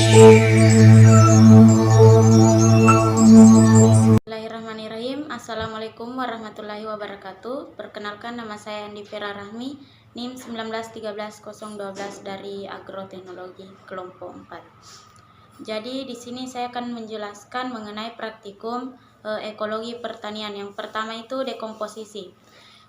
Bismillahirrahmanirrahim. Assalamualaikum warahmatullahi wabarakatuh. Perkenalkan, nama saya Andi Fira Rahmi, NIM 1913012 dari Agroteknologi kelompok 4. Jadi di sini saya akan menjelaskan mengenai praktikum ekologi pertanian. Yang pertama itu dekomposisi.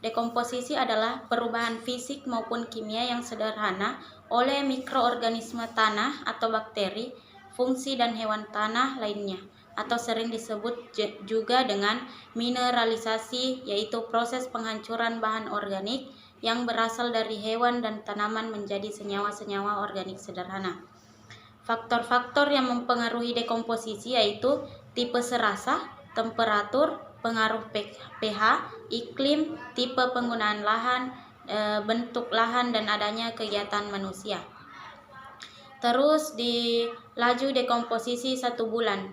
Dekomposisi adalah perubahan fisik maupun kimia yang sederhana oleh mikroorganisme tanah atau bakteri, fungsi dan hewan tanah lainnya, atau sering disebut juga dengan mineralisasi, yaitu proses penghancuran bahan organik yang berasal dari hewan dan tanaman menjadi senyawa-senyawa organik sederhana. Faktor-faktor yang mempengaruhi dekomposisi yaitu tipe serasa, temperatur, pengaruh pH, iklim, tipe penggunaan lahan, bentuk lahan, dan adanya kegiatan manusia. Terus di laju dekomposisi 1 bulan,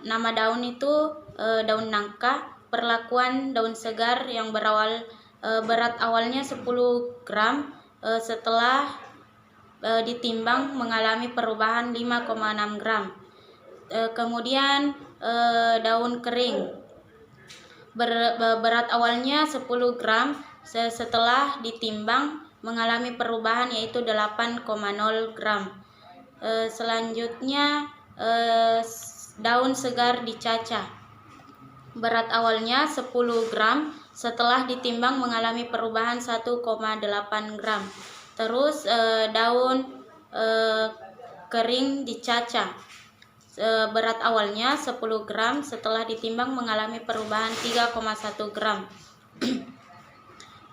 nama daun itu daun nangka. Perlakuan daun segar yang berat awalnya 10 gram, setelah ditimbang mengalami perubahan 5,6 gram. Kemudian daun kering, berat awalnya 10 gram, setelah ditimbang mengalami perubahan yaitu 8,0 gram. Selanjutnya daun segar dicacah, berat awalnya 10 gram, setelah ditimbang mengalami perubahan 1,8 gram. Terus daun kering dicacah, berat awalnya 10 gram, setelah ditimbang mengalami perubahan 3,1 gram.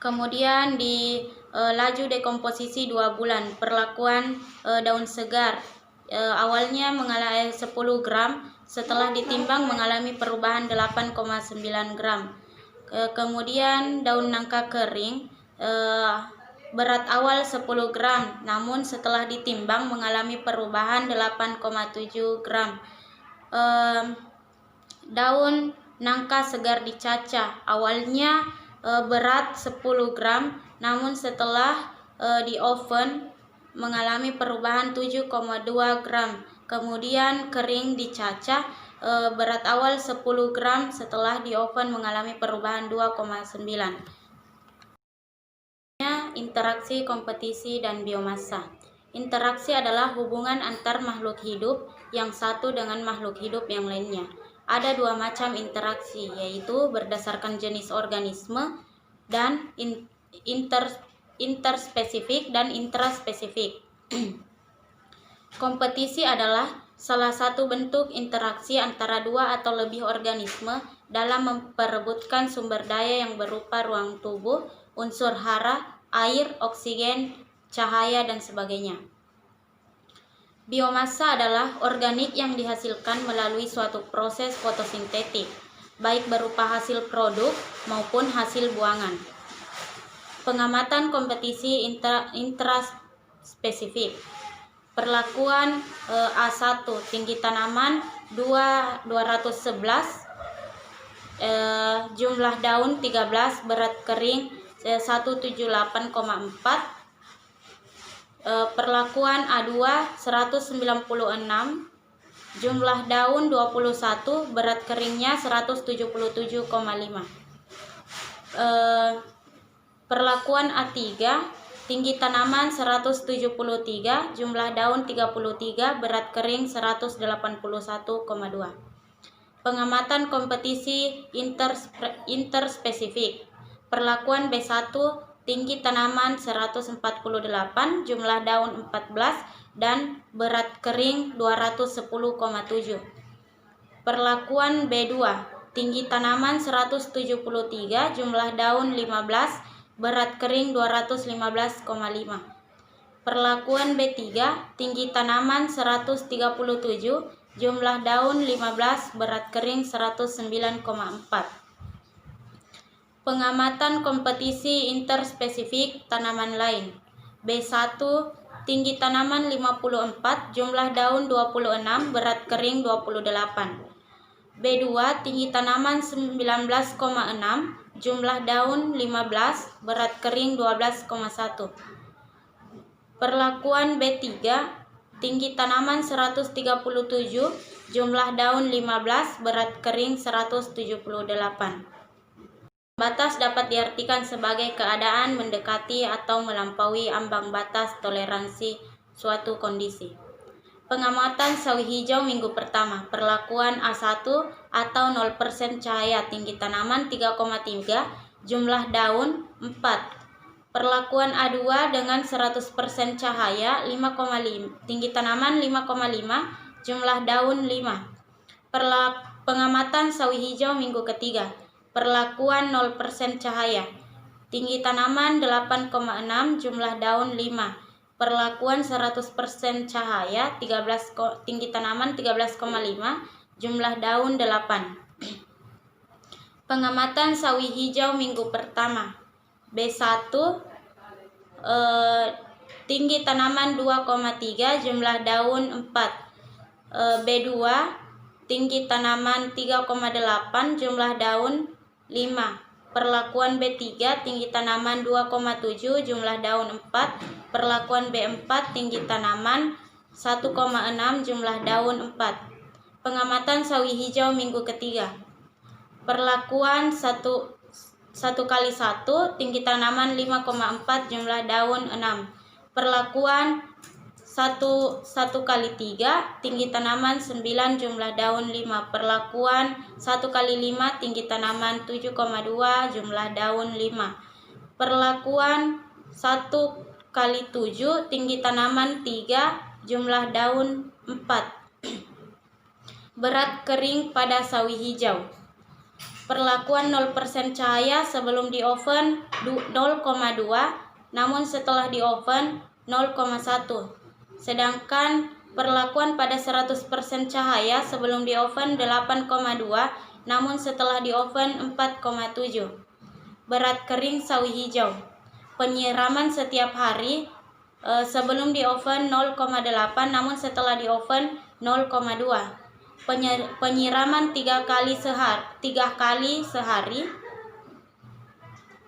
Kemudian di laju dekomposisi 2 bulan, perlakuan daun segar, awalnya mengalami 10 gram, setelah ditimbang mengalami perubahan 8,9 gram. Kemudian daun nangka kering, berat awal 10 gram, namun setelah ditimbang mengalami perubahan 8,7 gram. Daun nangka segar dicacah, awalnya berat 10 gram, namun setelah di oven mengalami perubahan 7,2 gram. Kemudian kering dicacah, berat awal 10 gram, setelah di oven mengalami perubahan 2,9. Interaksi, kompetisi, dan biomasa. Interaksi adalah hubungan antar makhluk hidup yang satu dengan makhluk hidup yang lainnya. Ada 2 macam interaksi, yaitu berdasarkan jenis organisme dan interspesifik dan intraspesifik. Kompetisi adalah salah satu bentuk interaksi antara 2 atau lebih organisme dalam memperebutkan sumber daya yang berupa ruang tubuh, unsur hara, air, oksigen, cahaya, dan sebagainya. Biomasa adalah organik yang dihasilkan melalui suatu proses fotosintetik, baik berupa hasil produk maupun hasil buangan. Pengamatan kompetisi intraspesifik. Perlakuan A1, tinggi tanaman 211, jumlah daun 13, berat kering 178,4. Perlakuan A2 196, jumlah daun 21, berat keringnya 177,5. Perlakuan A3, tinggi tanaman 173, jumlah daun 33, berat kering 181,2. Pengamatan kompetisi interspesifik. Perlakuan B1, tinggi tanaman 148, jumlah daun 14, dan berat kering 210,7. Perlakuan B2, tinggi tanaman 173, jumlah daun 15, berat kering 215,5. Perlakuan B3, tinggi tanaman 137, jumlah daun 15, berat kering 109,4. Pengamatan kompetisi interspesifik tanaman lain. B1, tinggi tanaman 54, jumlah daun 26, berat kering 28. B2, tinggi tanaman 19,6, jumlah daun 15, berat kering 12,1. Perlakuan B3, tinggi tanaman 137, jumlah daun 15, berat kering 178. Batas dapat diartikan sebagai keadaan mendekati atau melampaui ambang batas toleransi suatu kondisi. Pengamatan sawi hijau minggu pertama, perlakuan A1 atau 0% cahaya, tinggi tanaman 3,3, jumlah daun 4. Perlakuan A2 dengan 100% cahaya 5,5, tinggi tanaman 5,5, jumlah daun 5. Pengamatan sawi hijau minggu ketiga, perlakuan 0% cahaya, tinggi tanaman 8,6, jumlah daun 5. Perlakuan 100% cahaya, tinggi tanaman 13,5, jumlah daun 8. Pengamatan sawi hijau minggu pertama, B1, tinggi tanaman 2,3, jumlah daun 4. B2, tinggi tanaman 3,8, jumlah daun 5. Perlakuan B3, tinggi tanaman 2,7, jumlah daun 4. Perlakuan B4, tinggi tanaman 1,6, jumlah daun 4. Pengamatan sawi hijau minggu ketiga, perlakuan 1x1, tinggi tanaman 5,4, jumlah daun 6. Perlakuan 1x3, tinggi tanaman 9, jumlah daun 5. Perlakuan 1x5, tinggi tanaman 7,2, jumlah daun 5. Perlakuan 1x7, tinggi tanaman 3, jumlah daun 4. Berat kering pada sawi hijau, perlakuan 0% cahaya sebelum di oven 0,2, namun setelah di oven 0,1. Sedangkan perlakuan pada 100% cahaya sebelum di oven 8,2, namun setelah di oven 4,7. Berat kering sawi hijau, penyiraman setiap hari, sebelum di oven 0,8, namun setelah di oven 0,2. Penyiraman 3 kali sehari,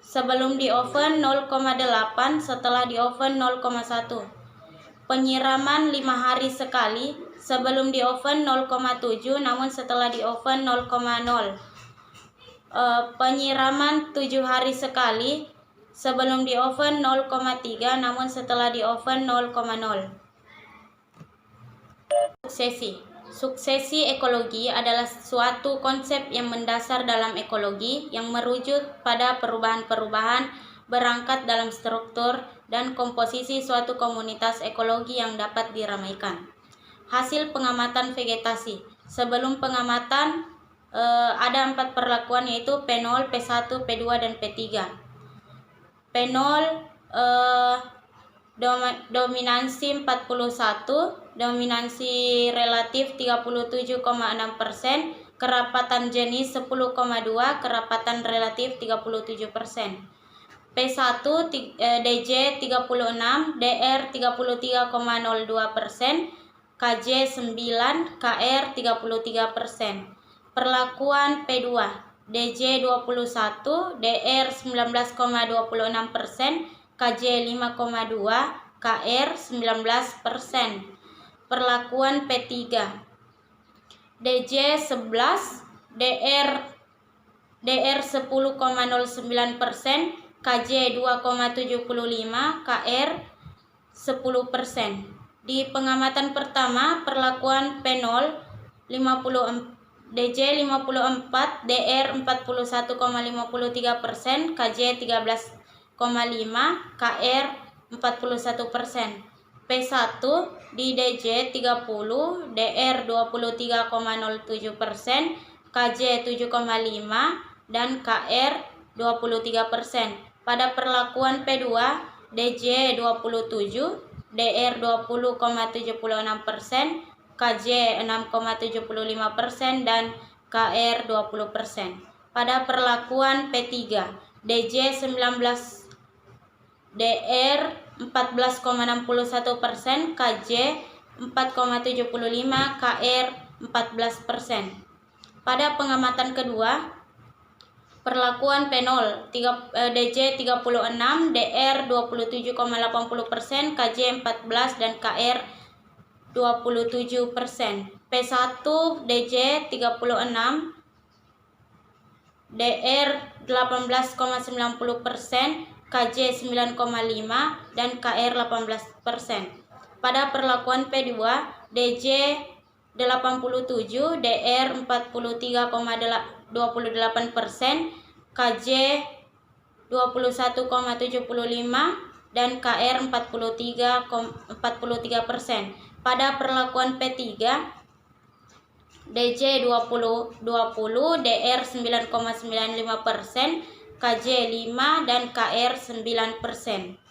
sebelum di oven 0,8, setelah di oven 0,1. Penyiraman 5 hari sekali, sebelum di oven 0,7, namun setelah di oven 0,0. Penyiraman 7 hari sekali, sebelum di oven 0,3, namun setelah di oven 0,0. Suksesi ekologi adalah suatu konsep yang mendasar dalam ekologi yang merujuk pada perubahan-perubahan berangkat dalam struktur dan komposisi suatu komunitas ekologi yang dapat diramaikan. Hasil pengamatan vegetasi. Sebelum pengamatan ada 4 perlakuan, yaitu P0, P1, P2, dan P3. P0 dominansi 41, dominansi relatif 37,6%, kerapatan jenis 10,2, kerapatan relatif 37%. P1 DJ 36, DR 33,02%, KJ 9, KR 33%. Perlakuan P2, DJ 21, DR 19,26%, KJ 5,2, KR 19%. Perlakuan P3, DJ 11, DR 10,09%, KJ 2,75, KR 10%. Di pengamatan pertama, perlakuan P0 DJ 54, DR 41,53%, KJ 13,5, KR 41%. P1 di DJ 30, DR 23,07%, KJ 7,5, dan KR 23%. Pada perlakuan P2, DJ 27, DR 20,76%, KJ 6,75%, dan KR 20%. Pada perlakuan P3, DJ 19, DR 14,61%, KJ 4,75%, KR 14%. Pada pengamatan kedua, perlakuan P0 DJ 36, DR 27,80%, KJ 14, dan KR 27%. P1 DJ 36, DR 18,90%, KJ 9,5, dan KR 18%. Pada perlakuan P2, DJ 87, DR 43,28%, KJ 21,75, dan KR 43%. Pada perlakuan P3, DJ 20, DR 9,95%, KJ 5, dan KR 9%.